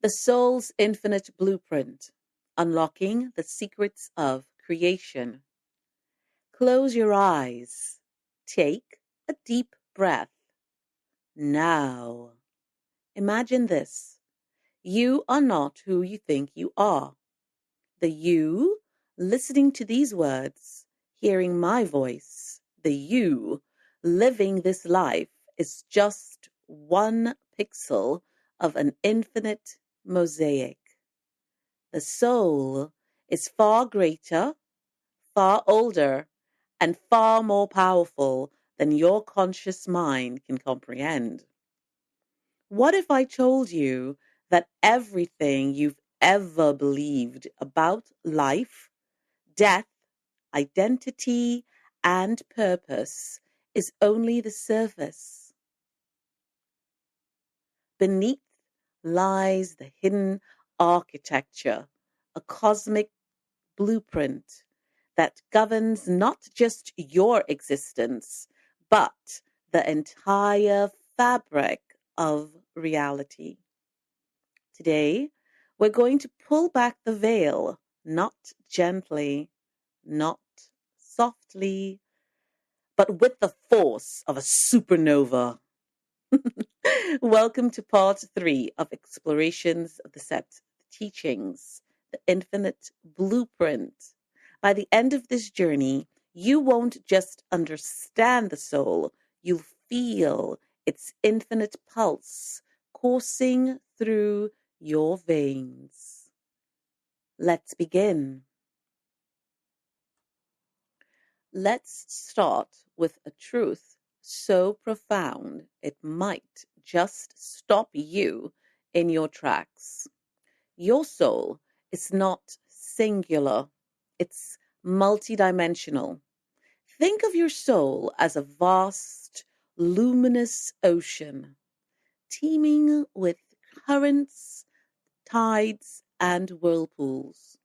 The soul's infinite blueprint, unlocking the secrets of creation. Close your eyes. Take a deep breath. Now, imagine this. You are not who you think you are. The you listening to these words, hearing my voice, the you living this life is just one pixel of an infinite mosaic. The soul is far greater, far older, and far more powerful than your conscious mind can comprehend. What if I told you that everything you've ever believed about life, death, identity, and purpose is only the surface? Beneath lies the hidden architecture, a cosmic blueprint that governs not just your existence, but the entire fabric of reality. Today, we're going to pull back the veil, not gently, not softly, but with the force of a supernova. Welcome to part 3 of Explorations of the Set Teachings, the Infinite Blueprint. By the end of this journey, you won't just understand the soul, you'll feel its infinite pulse coursing through your veins. Let's begin. Let's start with a truth so profound it might just stop you in your tracks. Your soul is not singular, it's multidimensional. Think of your soul as a vast, luminous ocean, teeming with currents, tides, and whirlpools.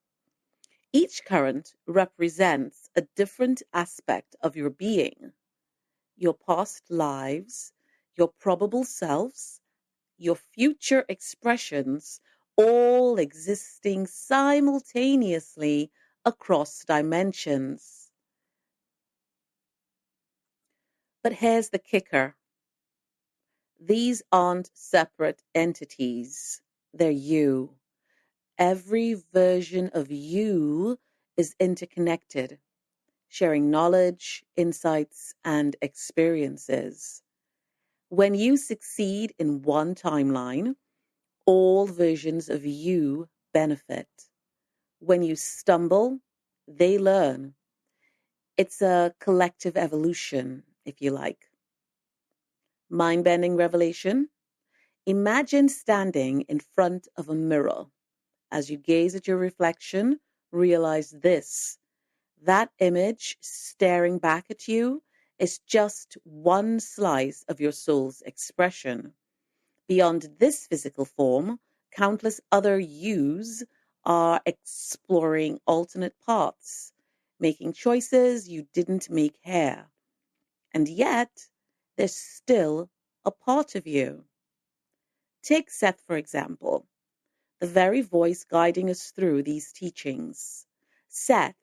Each current represents a different aspect of your being, your past lives, your probable selves, your future expressions, all existing simultaneously across dimensions. But here's the kicker. These aren't separate entities. They're you. Every version of you is interconnected, sharing knowledge, insights, and experiences. When you succeed in one timeline, all versions of you benefit. When you stumble, they learn. It's a collective evolution, if you like. Mind-bending revelation. Imagine standing in front of a mirror. As you gaze at your reflection, realize this. That image staring back at you is just one slice of your soul's expression. Beyond this physical form, countless other yous are exploring alternate paths, making choices you didn't make here. And yet, there's still a part of you. Take Seth, for example, the very voice guiding us through these teachings. Seth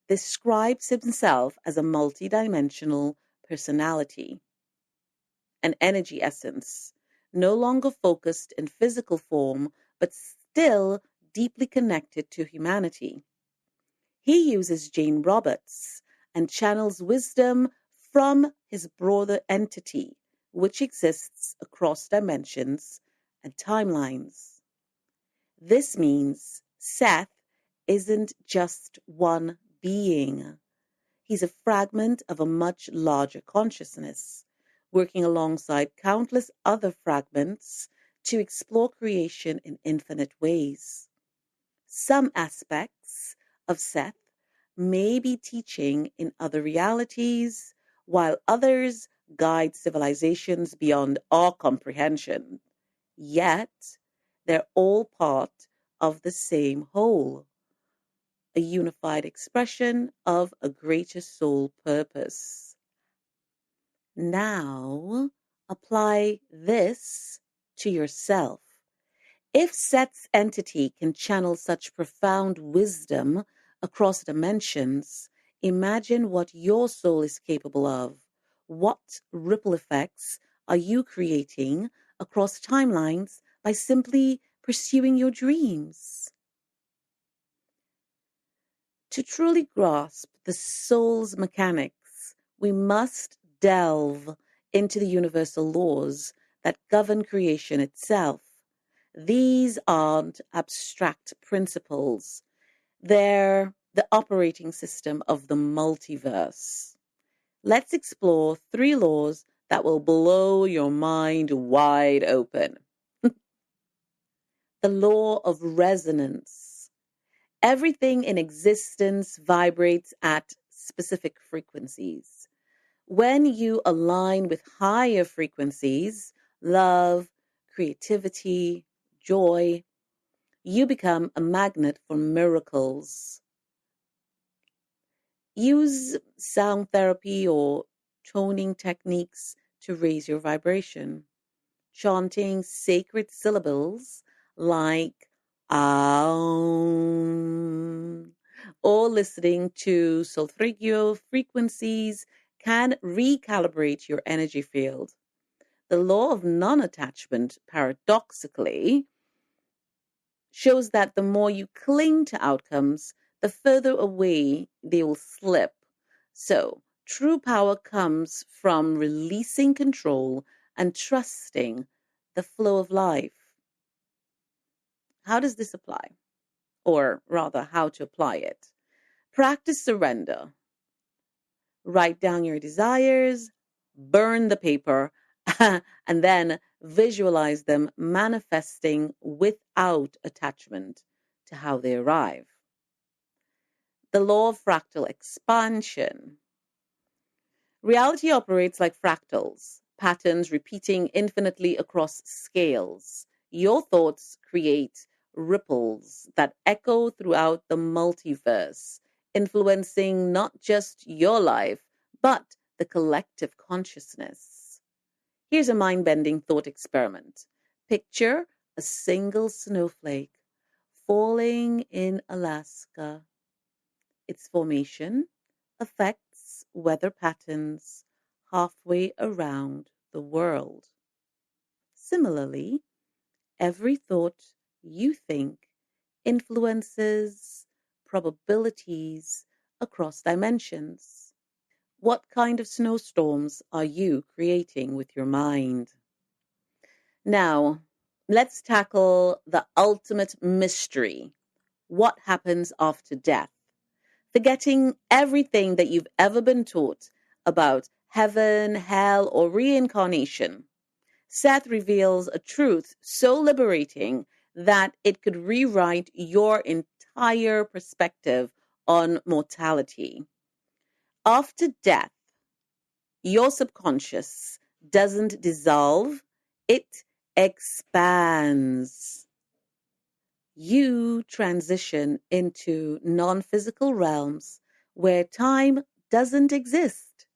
describes himself as a multidimensional personality, an energy essence, no longer focused in physical form, but still deeply connected to humanity. He uses Jane Roberts and channels wisdom from his broader entity, which exists across dimensions and timelines. This means Seth isn't just one being. He's a fragment of a much larger consciousness, working alongside countless other fragments to explore creation in infinite ways. Some aspects of Seth may be teaching in other realities, while others guide civilizations beyond our comprehension. Yet, they're all part of the same whole, a unified expression of a greater soul purpose. Now, apply this to yourself. If Seth's entity can channel such profound wisdom across dimensions, imagine what your soul is capable of. What ripple effects are you creating across timelines by simply pursuing your dreams? To truly grasp the soul's mechanics, we must delve into the universal laws that govern creation itself. These aren't abstract principles, they're the operating system of the multiverse. Let's explore 3 laws that will blow your mind wide open. The law of resonance. Everything in existence vibrates at specific frequencies. When you align with higher frequencies, love, creativity, joy, you become a magnet for miracles. Use sound therapy or toning techniques to raise your vibration. Chanting sacred syllables like Aum or listening to solfeggio frequencies can recalibrate your energy field. The law of non-attachment, paradoxically, shows that the more you cling to outcomes, the further away they will slip. So, true power comes from releasing control and trusting the flow of life. How does this apply? Or rather, how to apply it? Practice surrender. Write down your desires, burn the paper, and then visualize them manifesting without attachment to how they arrive. The law of fractal expansion. Reality operates like fractals, patterns repeating infinitely across scales. Your thoughts create ripples that echo throughout the multiverse, influencing not just your life, but the collective consciousness. Here's a mind-bending thought experiment. Picture a single snowflake falling in Alaska. Its formation affects weather patterns halfway around the world. Similarly, every thought you think influences probabilities across dimensions. What kind of snowstorms are you creating with your mind? Now, let's tackle the ultimate mystery. What happens after death? Forgetting everything that you've ever been taught about heaven, hell, or reincarnation, Seth reveals a truth so liberating that it could rewrite your entire perspective on mortality. After death, your subconscious doesn't dissolve, it expands. You transition into non-physical realms where time doesn't exist.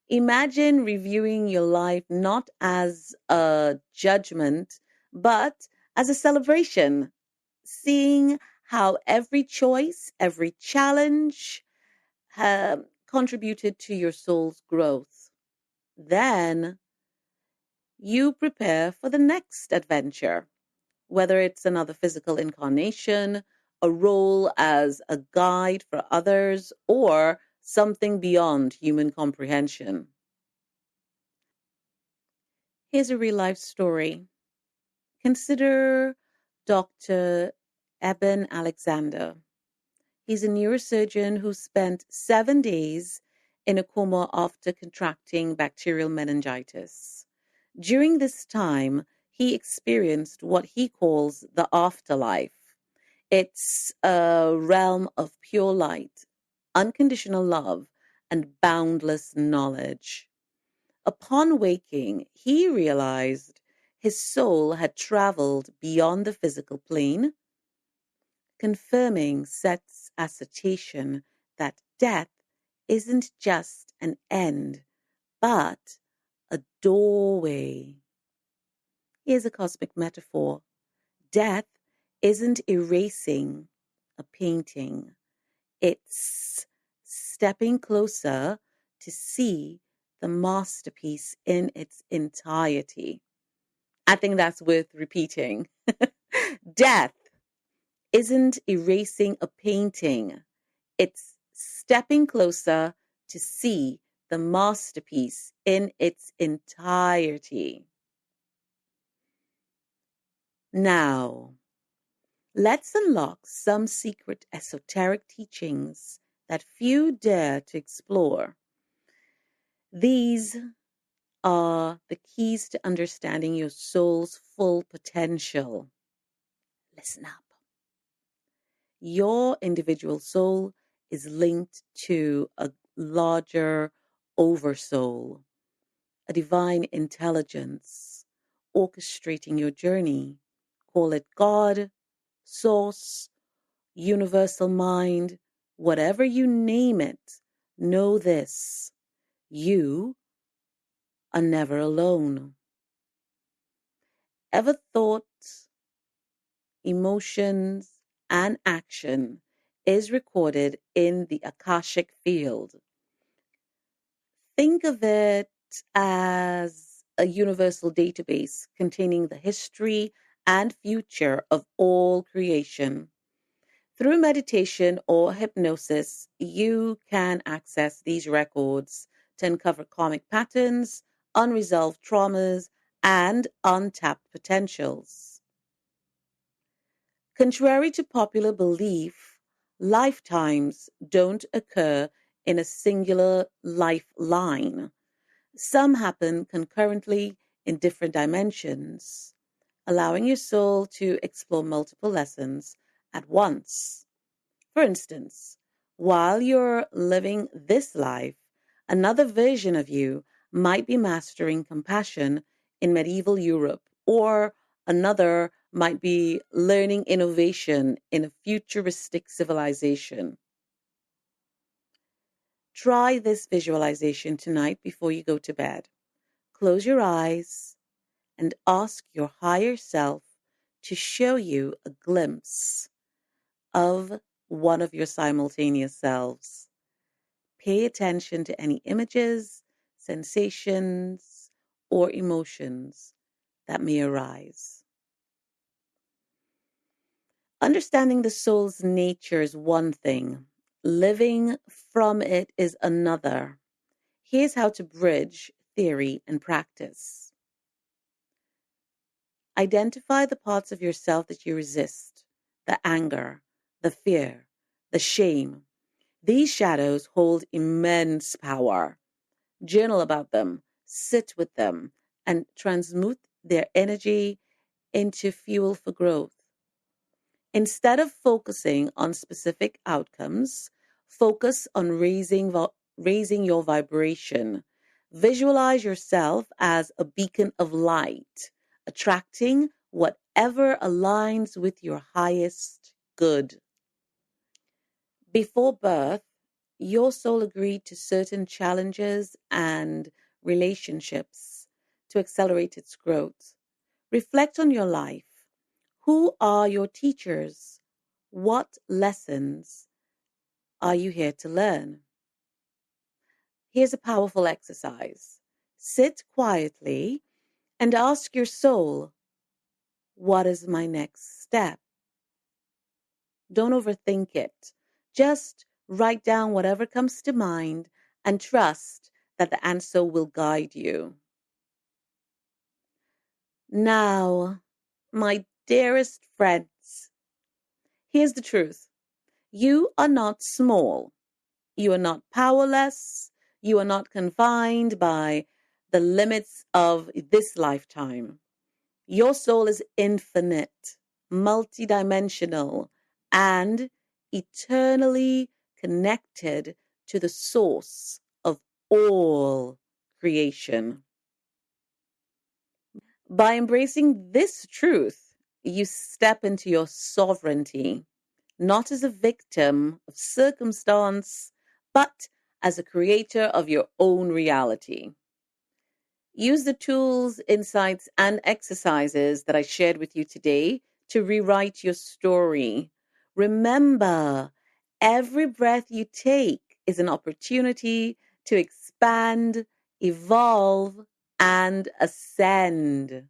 Imagine reviewing your life not as a judgment, but as a celebration, seeing how every choice, every challenge contributed to your soul's growth. Then you prepare for the next adventure, whether it's another physical incarnation, a role as a guide for others, or something beyond human comprehension. Here's a real life story. Consider Dr. Eben Alexander. He's a neurosurgeon who spent 7 days in a coma after contracting bacterial meningitis. During this time, he experienced what he calls the afterlife. It's a realm of pure light, unconditional love, and boundless knowledge. Upon waking, he realized his soul had traveled beyond the physical plane, confirming Seth's assertion that death isn't just an end, but a doorway. Here's a cosmic metaphor. Death isn't erasing a painting. It's stepping closer to see the masterpiece in its entirety. I think that's worth repeating. Death isn't erasing a painting. It's stepping closer to see the masterpiece in its entirety. Now, let's unlock some secret esoteric teachings that few dare to explore. These are the keys to understanding your soul's full potential. Listen up. Your individual soul is linked to a larger oversoul, a divine intelligence orchestrating your journey. Call it God, Source, Universal Mind, whatever you name it. Know this: you are never alone. Ever thought emotions and action is recorded in the Akashic field? Think of it as a universal database containing the history and future of all creation. Through meditation or hypnosis, you can access these records to uncover karmic patterns, unresolved traumas, and untapped potentials. Contrary to popular belief, lifetimes don't occur in a singular lifeline. Some happen concurrently in different dimensions, allowing your soul to explore multiple lessons at once. For instance, while you're living this life, another version of you might be mastering compassion in medieval Europe, or another might be learning innovation in a futuristic civilization. Try this visualization tonight before you go to bed. Close your eyes and ask your higher self to show you a glimpse of one of your simultaneous selves. Pay attention to any images, sensations, or emotions that may arise. Understanding the soul's nature is one thing. Living from it is another. Here's how to bridge theory and practice. Identify the parts of yourself that you resist: the anger, the fear, the shame. These shadows hold immense power. Journal about them, sit with them, and transmute their energy into fuel for growth. Instead of focusing on specific outcomes, focus on raising your vibration. Visualize yourself as a beacon of light, attracting whatever aligns with your highest good. Before birth, your soul agreed to certain challenges and relationships to accelerate its growth. Reflect on your life. Who are your teachers? What lessons are you here to learn? Here's a powerful exercise. Sit quietly and ask your soul, what is my next step? Don't overthink it. Just write down whatever comes to mind and trust that the answer will guide you. Now, my dearest friends, here's the truth. You are not small. You are not powerless. You are not confined by the limits of this lifetime. Your soul is infinite, multidimensional, and eternally connected to the source of all creation. By embracing this truth, you step into your sovereignty, not as a victim of circumstance, but as a creator of your own reality. Use the tools, insights, and exercises that I shared with you today to rewrite your story. Remember, every breath you take is an opportunity to expand, evolve, and ascend.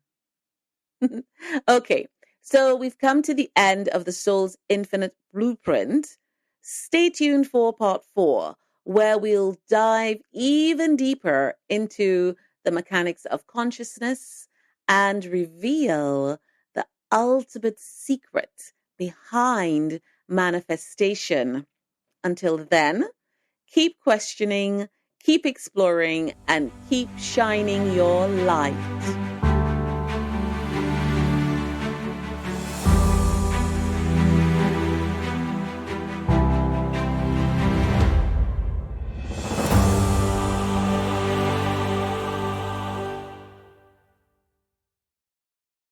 Okay, so we've come to the end of the soul's infinite blueprint. Stay tuned for part 4, where we'll dive even deeper into the mechanics of consciousness and reveal the ultimate secret behind manifestation. Until then, keep questioning, keep exploring, and keep shining your light.